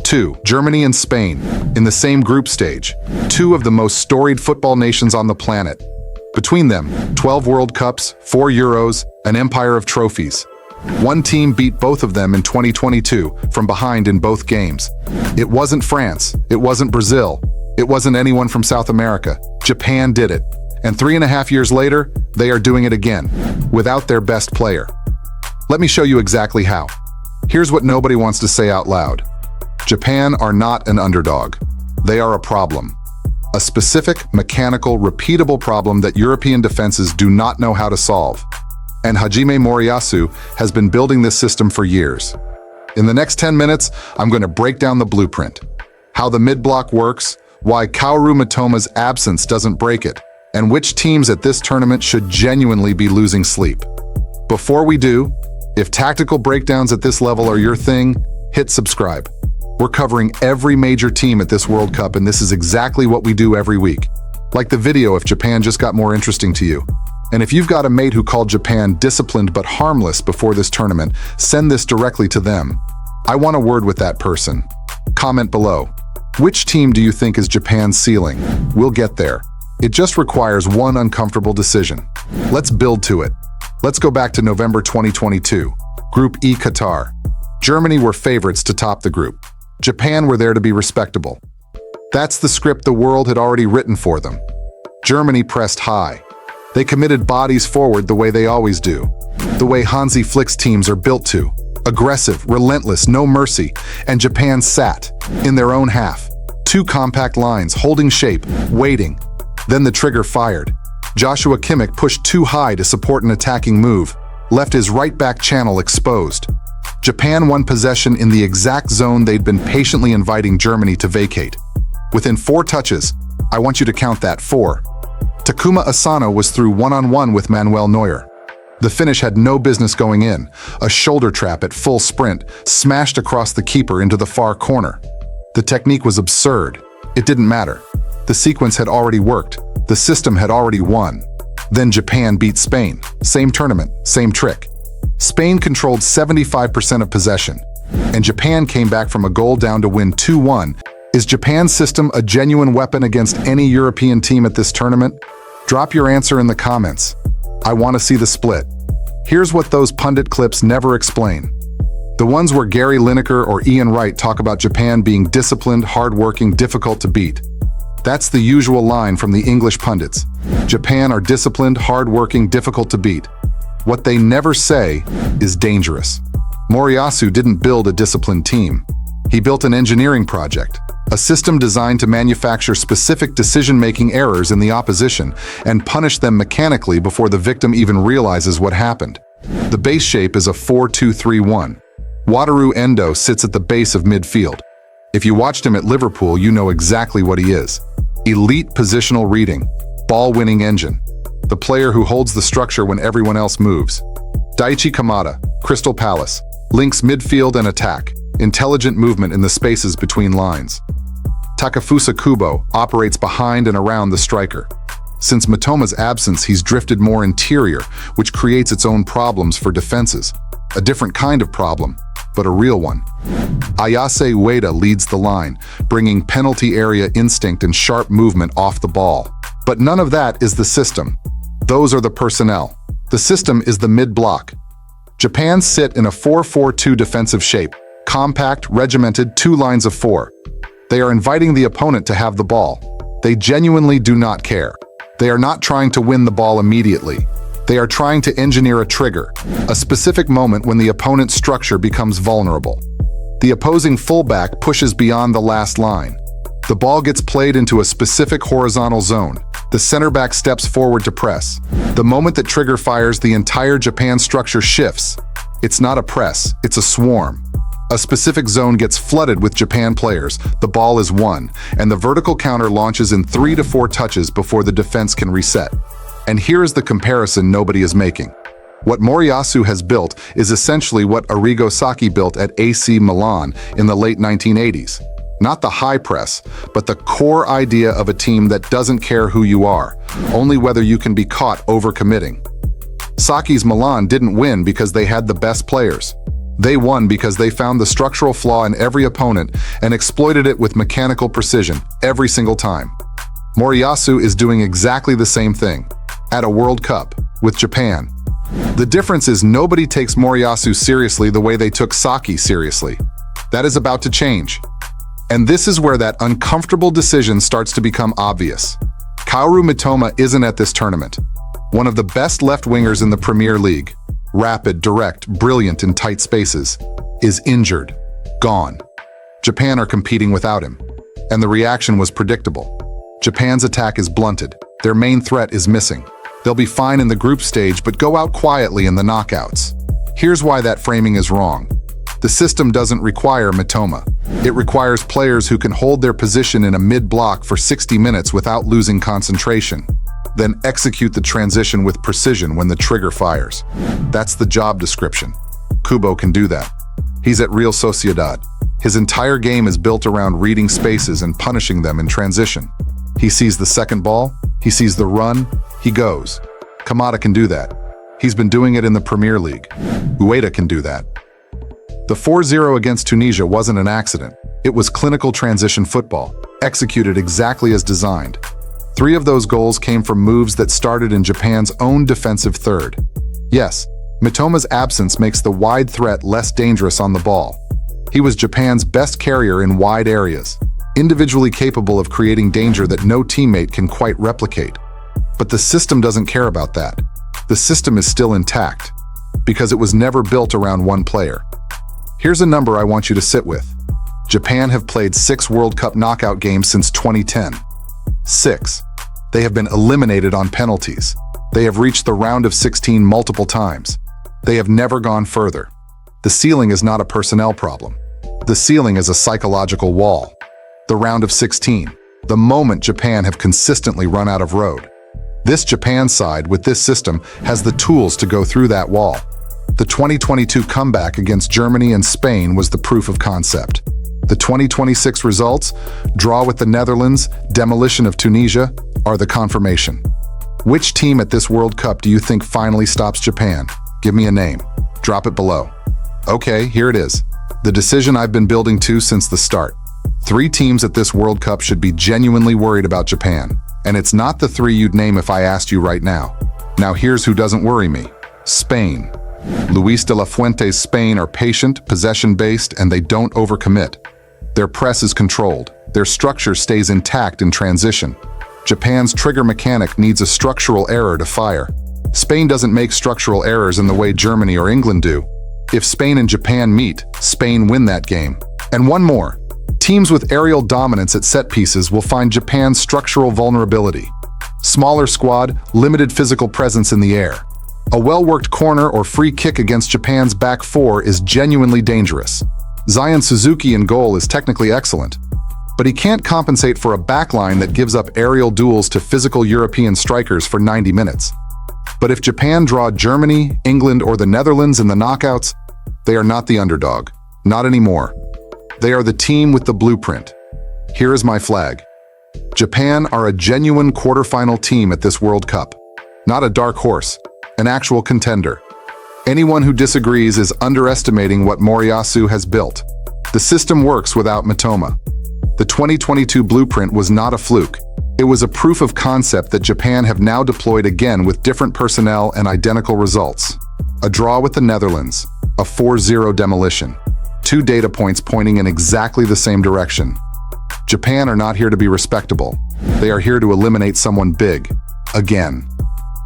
2. Germany and Spain, in the same group stage, two of the most storied football nations on the planet. Between them, 12 World Cups, 4 Euros, an empire of trophies. One team beat both of them in 2022, from behind in both games. It wasn't France, it wasn't Brazil, it wasn't anyone from South America. Japan did it. And 3.5 years later, they are doing it again, without their best player. Let me show you exactly how. Here's what nobody wants to say out loud. Japan are not an underdog. They are a problem. A specific, mechanical, repeatable problem that European defenses do not know how to solve. And Hajime Moriyasu has been building this system for years. In the next 10 minutes, I'm going to break down the blueprint, how the mid-block works, why Kaoru Mitoma's absence doesn't break it, and which teams at this tournament should genuinely be losing sleep. Before we do, if tactical breakdowns at this level are your thing, hit subscribe. We're covering every major team at this World Cup, and this is exactly what we do every week. Like the video if Japan just got more interesting to you. And if you've got a mate who called Japan disciplined but harmless before this tournament, send this directly to them. I want a word with that person. Comment below. Which team do you think is Japan's ceiling? We'll get there. It just requires one uncomfortable decision. Let's build to it. Let's go back to November 2022. Group E Qatar. Germany were favorites to top the group. Japan were there to be respectable. That's the script the world had already written for them. Germany pressed high. They committed bodies forward the way they always do. The way Hansi Flick's teams are built to. Aggressive, relentless, no mercy. And Japan sat, in their own half. Two compact lines, holding shape, waiting. Then the trigger fired. Joshua Kimmich pushed too high to support an attacking move, left his right back channel exposed. Japan won possession in the exact zone they'd been patiently inviting Germany to vacate. Within 4 touches, I want you to count that, 4. Takuma Asano was through one-on-one with Manuel Neuer. The finish had no business going in. A shoulder trap at full sprint smashed across the keeper into the far corner. The technique was absurd. It didn't matter. The sequence had already worked. The system had already won. Then Japan beat Spain. Same tournament, same trick. Spain controlled 75% of possession, and Japan came back from a goal down to win 2-1. Is Japan's system a genuine weapon against any European team at this tournament? Drop your answer in the comments. I want to see the split. Here's what those pundit clips never explain. The ones where Gary Lineker or Ian Wright talk about Japan being disciplined, hardworking, difficult to beat. That's the usual line from the English pundits. Japan are disciplined, hardworking, difficult to beat. What they never say is dangerous. Moriyasu didn't build a disciplined team. He built an engineering project, a system designed to manufacture specific decision-making errors in the opposition and punish them mechanically before the victim even realizes what happened. The base shape is a 4-2-3-1. Wataru Endo sits at the base of midfield. If you watched him at Liverpool, you know exactly what he is. Elite positional reading, ball-winning engine. The player who holds the structure when everyone else moves. Daichi Kamada, Crystal Palace, links midfield and attack, intelligent movement in the spaces between lines. Takefusa Kubo operates behind and around the striker. Since Mitoma's absence, he's drifted more interior, which creates its own problems for defenses. A different kind of problem, but a real one. Ayase Ueda leads the line, bringing penalty area instinct and sharp movement off the ball. But none of that is the system. Those are the personnel. The system is the mid-block. Japan sit in a 4-4-2 defensive shape, compact, regimented, 2 lines of 4. They are inviting the opponent to have the ball. They genuinely do not care. They are not trying to win the ball immediately. They are trying to engineer a trigger, a specific moment when the opponent's structure becomes vulnerable. The opposing fullback pushes beyond the last line. The ball gets played into a specific horizontal zone. The center back steps forward to press. The moment that trigger fires, the entire Japan structure shifts. It's not a press, it's a swarm. A specific zone gets flooded with Japan players, the ball is won, and the vertical counter launches in 3 to 4 touches before the defense can reset. And here is the comparison nobody is making. What Moriyasu has built is essentially what Arrigo Sacchi built at AC Milan in the late 1980s. Not the high press, but the core idea of a team that doesn't care who you are, only whether you can be caught overcommitting. Sacchi's Milan didn't win because they had the best players. They won because they found the structural flaw in every opponent and exploited it with mechanical precision every single time. Moriyasu is doing exactly the same thing at a World Cup with Japan. The difference is nobody takes Moriyasu seriously the way they took Saki seriously. That is about to change. And this is where that uncomfortable decision starts to become obvious. Kaoru Mitoma isn't at this tournament. One of the best left-wingers in the Premier League, rapid, direct, brilliant in tight spaces, is injured, gone. Japan are competing without him, and the reaction was predictable. Japan's attack is blunted. Their main threat is missing. They'll be fine in the group stage but go out quietly in the knockouts. Here's why that framing is wrong. The system doesn't require Mitoma. It requires players who can hold their position in a mid-block for 60 minutes without losing concentration, then execute the transition with precision when the trigger fires. That's the job description. Kubo can do that. He's at Real Sociedad. His entire game is built around reading spaces and punishing them in transition. He sees the second ball, he sees the run, he goes. Kamada can do that. He's been doing it in the Premier League. Ueda can do that. The 4-0 against Tunisia wasn't an accident. It was clinical transition football, executed exactly as designed. 3 of those goals came from moves that started in Japan's own defensive third. Yes, Mitoma's absence makes the wide threat less dangerous on the ball. He was Japan's best carrier in wide areas, individually capable of creating danger that no teammate can quite replicate. But the system doesn't care about that. The system is still intact, because it was never built around one player. Here's a number I want you to sit with. Japan have played 6 World Cup knockout games since 2010. 6. They have been eliminated on penalties. They have reached the round of 16 multiple times. They have never gone further. The ceiling is not a personnel problem. The ceiling is a psychological wall. The round of 16, the moment Japan have consistently run out of road. This Japan side, with this system, has the tools to go through that wall. The 2022 comeback against Germany and Spain was the proof of concept. The 2026 results, draw with the Netherlands, demolition of Tunisia, are the confirmation. Which team at this World Cup do you think finally stops Japan? Give me a name. Drop it below. Okay, here it is. The decision I've been building to since the start. 3 teams at this World Cup should be genuinely worried about Japan. And it's not the 3 you'd name if I asked you right now. Now here's who doesn't worry me. Spain. Luis de la Fuente's Spain are patient, possession-based, and they don't overcommit. Their press is controlled. Their structure stays intact in transition. Japan's trigger mechanic needs a structural error to fire. Spain doesn't make structural errors in the way Germany or England do. If Spain and Japan meet, Spain win that game. And one more. Teams with aerial dominance at set pieces will find Japan's structural vulnerability. Smaller squad, limited physical presence in the air. A well-worked corner or free kick against Japan's back 4 is genuinely dangerous. Zion Suzuki in goal is technically excellent, but he can't compensate for a backline that gives up aerial duels to physical European strikers for 90 minutes. But if Japan draw Germany, England, or the Netherlands in the knockouts, they are not the underdog. Not anymore. They are the team with the blueprint. Here is my flag. Japan are a genuine quarterfinal team at this World Cup. Not a dark horse, an actual contender. Anyone who disagrees is underestimating what Moriyasu has built. The system works without Mitoma. The 2022 blueprint was not a fluke. It was a proof of concept that Japan have now deployed again with different personnel and identical results. A draw with the Netherlands, a 4-0 demolition. 2 data points pointing in exactly the same direction. Japan are not here to be respectable. They are here to eliminate someone big. Again.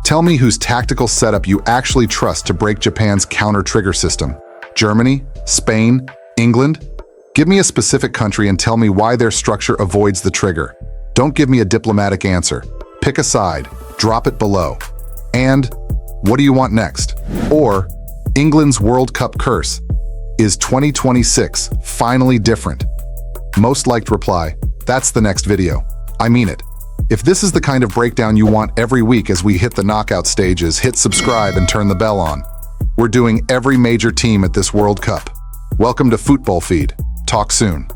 Tell me whose tactical setup you actually trust to break Japan's counter-trigger system. Germany? Spain? England? Give me a specific country and tell me why their structure avoids the trigger. Don't give me a diplomatic answer. Pick a side. Drop it below. And what do you want next? Or England's World Cup curse. Is 2026 finally different? Most liked reply, that's the next video. I mean it. If this is the kind of breakdown you want every week as we hit the knockout stages, hit subscribe and turn the bell on. We're doing every major team at this World Cup. Welcome to Football Feed. Talk soon.